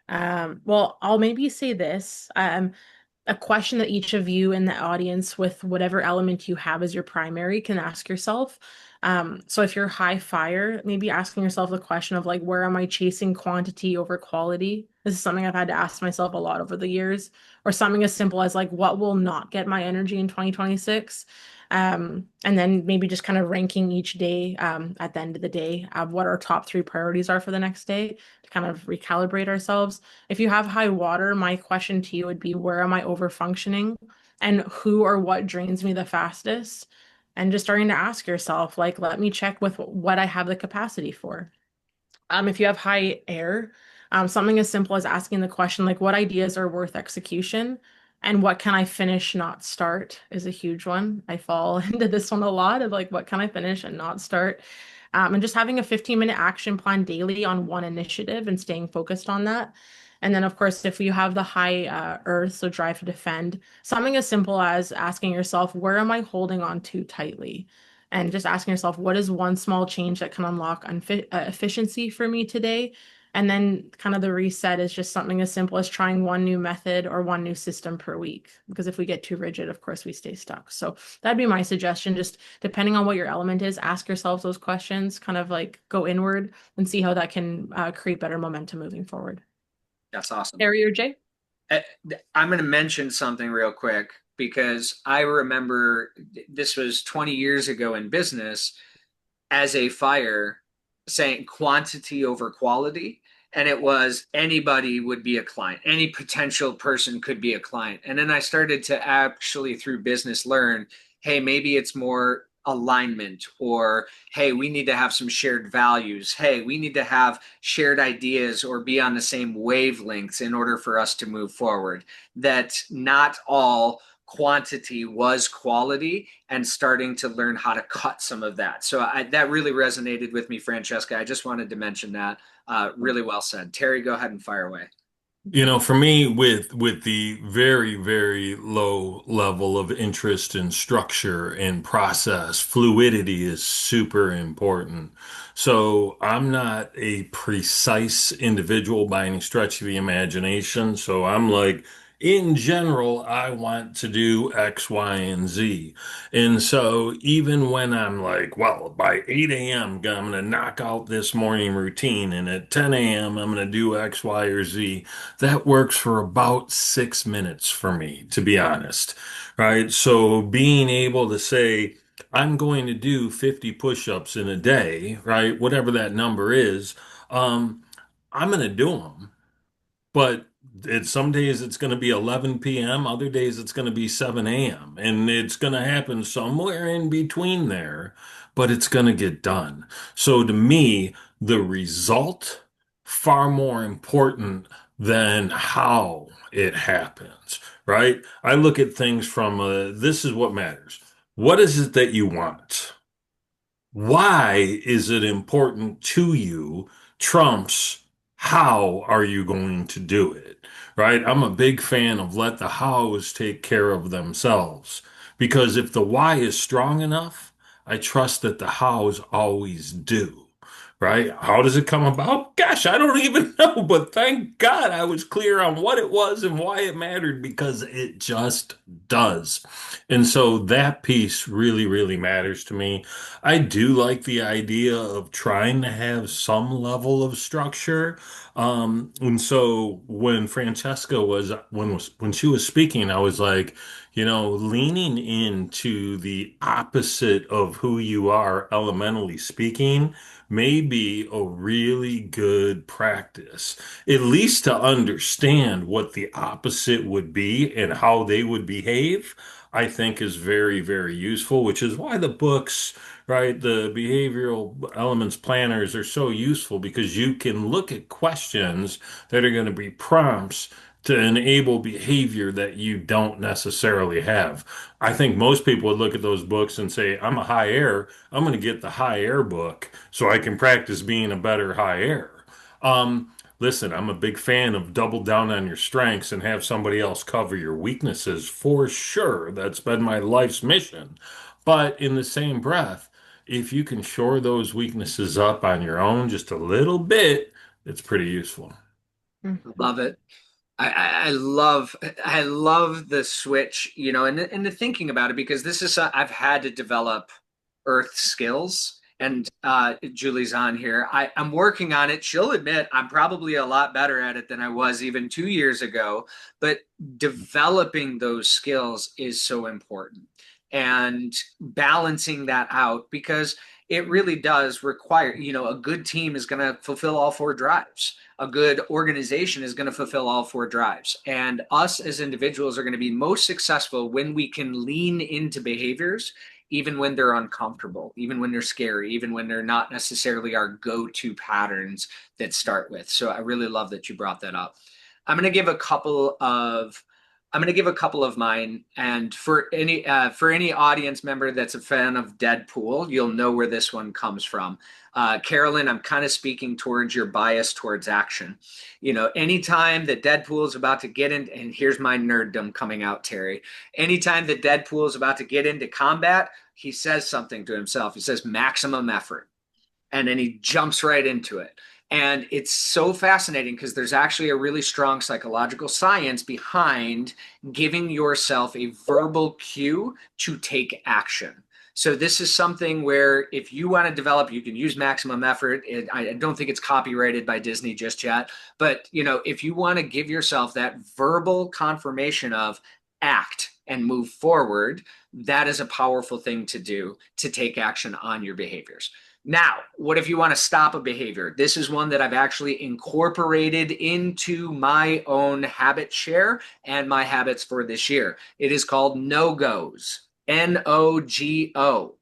Well, I'll maybe say this. A question that each of you in the audience, with whatever element you have as your primary, can ask yourself. So if you're high fire, maybe asking yourself the question of like, where am I chasing quantity over quality? This is something I've had to ask myself a lot over the years. Or something as simple as like, what will not get my energy in 2026? And then maybe just kind of ranking each day at the end of the day of what our top three priorities are for the next day to kind of recalibrate ourselves. If you have high water, my question to you would be, where am I over functioning and who or what drains me the fastest? And just starting to ask yourself, like, let me check with what I have the capacity for. If you have high air, something as simple as asking the question, like, what ideas are worth execution and what can I finish, not start, is a huge one. I fall into this one a lot of like, what can I finish and not start? And just having a 15-minute action plan daily on one initiative and staying focused on that. And then, of course, if you have the high earth, so drive to defend, something as simple as asking yourself, where am I holding on too tightly? And just asking yourself, what is one small change that can unlock efficiency for me today? And then kind of the reset is just something as simple as trying one new method or one new system per week. Because if we get too rigid, of course, we stay stuck. So that'd be my suggestion. Just depending on what your element is, ask yourselves those questions, kind of like go inward and see how that can create better momentum moving forward. That's awesome. Harry or Jay? I'm going to mention something real quick because I remember this was 20 years ago in business as a fire saying quantity over quality. And it was anybody would be a client, any potential person could be a client. And then I started to actually, through business, learn hey, maybe it's more alignment, or hey, we need to have some shared values. Hey, we need to have shared ideas or be on the same wavelengths in order for us to move forward. That not all quantity was quality, and starting to learn how to cut some of that. So that really resonated with me, Francesca. I just wanted to mention that. Really well said. Terry, go ahead and fire away. For me, with the very, very low level of interest in structure and process, fluidity is super important. So I'm not a precise individual by any stretch of the imagination. So I'm like, in general, I want to do X, Y, and Z. And so even when I'm like, well, by 8 a.m., I'm going to knock out this morning routine, and at 10 a.m., I'm going to do X, Y, or Z. That works for about 6 minutes for me, to be honest, right? So being able to say, I'm going to do 50 push-ups in a day, right? Whatever that number is, um, I'm going to do them. But some days it's going to be 11 p.m., other days it's going to be 7 a.m. And it's going to happen somewhere in between there, but it's going to get done. So to me, the result far more important than how it happens, right? I look at things from this is what matters. What is it that you want? Why is it important to you trumps how are you going to do it, right? I'm a big fan of let the hows take care of themselves, because if the why is strong enough, I trust that the hows always do, right? How does it come about? Gosh, I don't even know, but thank God I was clear on what it was and why it mattered because it just does. And so that piece really, really matters to me. I do like the idea of trying to have some level of structure. And so when Francesca was when she was speaking, I was like, leaning into the opposite of who you are elementally speaking may be a really good practice, at least to understand what the opposite would be and how they would behave. I think is very, very useful, which is why the books, right, the behavioral elements planners are so useful because you can look at questions that are going to be prompts to enable behavior that you don't necessarily have. I think most people would look at those books and say, I'm a high air. I'm going to get the high air book so I can practice being a better high air. Listen, I'm a big fan of double down on your strengths and have somebody else cover your weaknesses for sure. That's been my life's mission. But in the same breath, if you can shore those weaknesses up on your own just a little bit, it's pretty useful. Mhm. Love it. I love the switch, and the thinking about it because this is I've had to develop earth skills, and Julie's on here. I'm working on it. She'll admit I'm probably a lot better at it than I was even 2 years ago, but developing those skills is so important and balancing that out because it really does require, a good team is going to fulfill all four drives. A good organization is going to fulfill all four drives. And us as individuals are going to be most successful when we can lean into behaviors, even when they're uncomfortable, even when they're scary, even when they're not necessarily our go to patterns that start with. So I really love that you brought that up. I'm going to give a couple of I'm going to give a couple of mine, and for any audience member that's a fan of Deadpool, you'll know where this one comes from. Carolyn, I'm kind of speaking towards your bias towards action. Anytime that Deadpool is about to get in, and here's my nerddom coming out, Terry. Anytime that Deadpool is about to get into combat, he says something to himself. He says maximum effort, and then he jumps right into it. And it's so fascinating because there's actually a really strong psychological science behind giving yourself a verbal cue to take action. So this is something where if you want to develop, you can use maximum effort. I don't think it's copyrighted by Disney just yet, but if you want to give yourself that verbal confirmation of act and move forward, that is a powerful thing to do to take action on your behaviors. Now, what if you want to stop a behavior? This is one that I've actually incorporated into my own habit share and my habits for this year. It is called no goes, NOGO.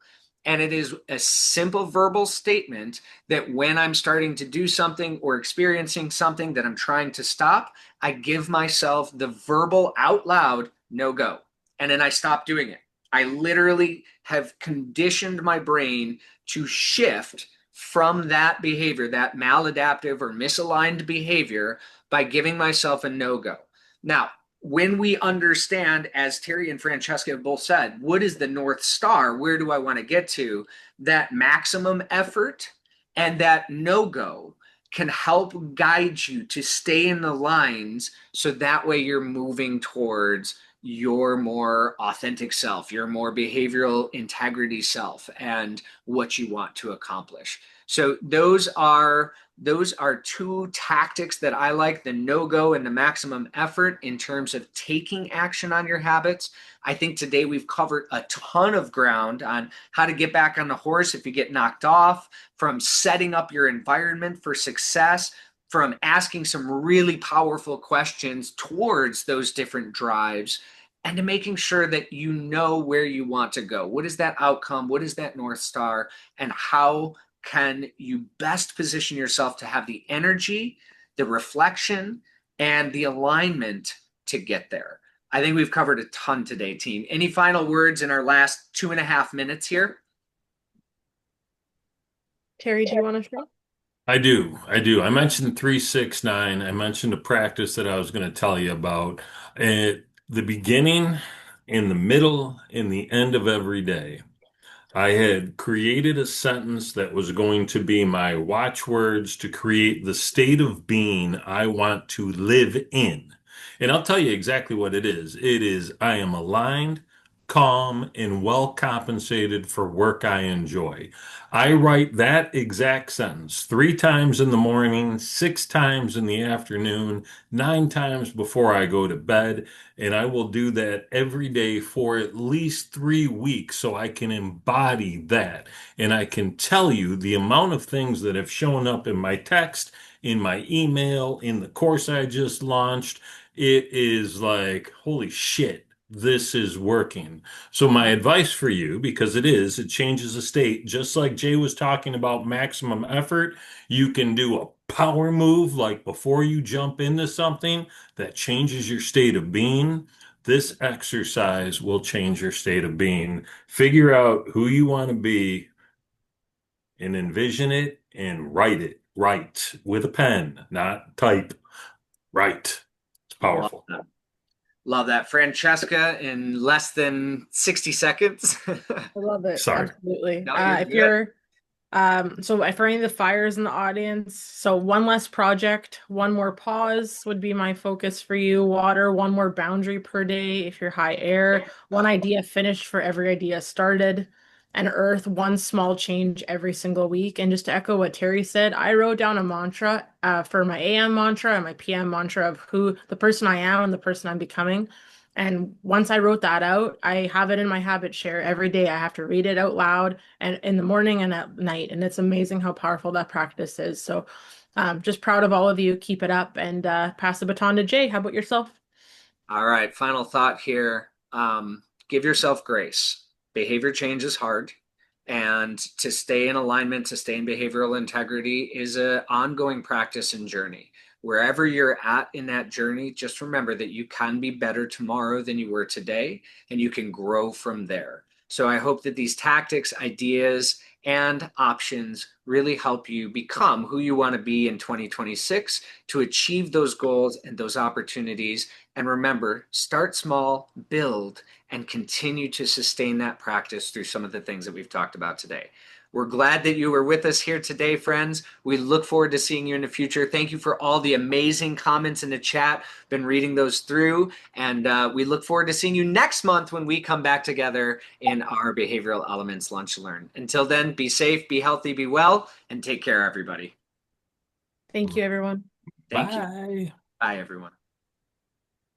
And it is a simple verbal statement that when I'm starting to do something or experiencing something that I'm trying to stop, I give myself the verbal out loud no go. And then I stop doing it. I literally have conditioned my brain to shift from that behavior, that maladaptive or misaligned behavior, by giving myself a no go. Now, when we understand, as Terry and Francesca have both said, what is the North Star? Where do I want to get to? That maximum effort and that no go can help guide you to stay in the lines so that way you're moving towards your more authentic self, your more behavioral integrity self, and what you want to accomplish. So those are two tactics that I like, the no-go and the maximum effort in terms of taking action on your habits. I think today we've covered a ton of ground on how to get back on the horse if you get knocked off, from setting up your environment for success, from asking some really powerful questions towards those different drives, and to making sure that you know where you want to go. What is that outcome? What is that North Star? And how can you best position yourself to have the energy, the reflection, and the alignment to get there? I think we've covered a ton today, team. Any final words in our last 2.5 minutes here? Terry, do you want to share? I do. I do. I mentioned 369. I mentioned a practice that I was going to tell you about at the beginning, in the middle, in the end of every day. I had created a sentence that was going to be my watchwords to create the state of being I want to live in. And I'll tell you exactly what it is. It is I am aligned, calm, and well compensated for work I enjoy. I write that exact sentence 3 times in the morning, 6 times in the afternoon, 9 times before I go to bed. And I will do that every day for at least 3 weeks so I can embody that. And I can tell you the amount of things that have shown up in my text, in my email, in the course I just launched. It is like, holy shit, this is working. So, my advice for you, because it changes the state, just like Jay was talking about maximum effort, you can do a power move like before you jump into something that changes your state of being. This exercise will change your state of being. Figure out who you want to be and envision it and write it. Write with a pen, not type. Write. It's Love powerful. that. Love that. Francesca, in less than 60 seconds. I love it. Sorry. Absolutely. No, you're If good. you're so for any of the fires in the audience, so one less project, one more pause would be my focus for you. Water, one more boundary per day if you're high air, one idea finished for every idea started, and earth, one small change every single week. And just to echo what Terry said, I wrote down a mantra for my AM mantra and my PM mantra of who the person I am and the person I'm becoming. And once I wrote that out, I have it in my habit share every day. I have to read it out loud and in the morning and at night. And it's amazing how powerful that practice is. So just proud of all of you. Keep it up and pass the baton to Jay. How about yourself? All right, final thought here. Give yourself grace. Behavior change is hard, and to stay in alignment, to stay in behavioral integrity is an ongoing practice and journey. Wherever you're at in that journey, just remember that you can be better tomorrow than you were today, and you can grow from there. So I hope that these tactics, ideas, and options really help you become who you want to be in 2026 to achieve those goals and those opportunities. And remember, start small, build, and continue to sustain that practice through some of the things that we've talked about today. We're glad that you were with us here today, friends. We look forward to seeing you in the future. Thank you for all the amazing comments in the chat. Been reading those through, and we look forward to seeing you next month when we come back together in our Behavioral Elements Lunch and Learn. Until then, be safe, be healthy, be well, and take care, everybody. Thank you, everyone. Thank you. Bye. Bye, everyone.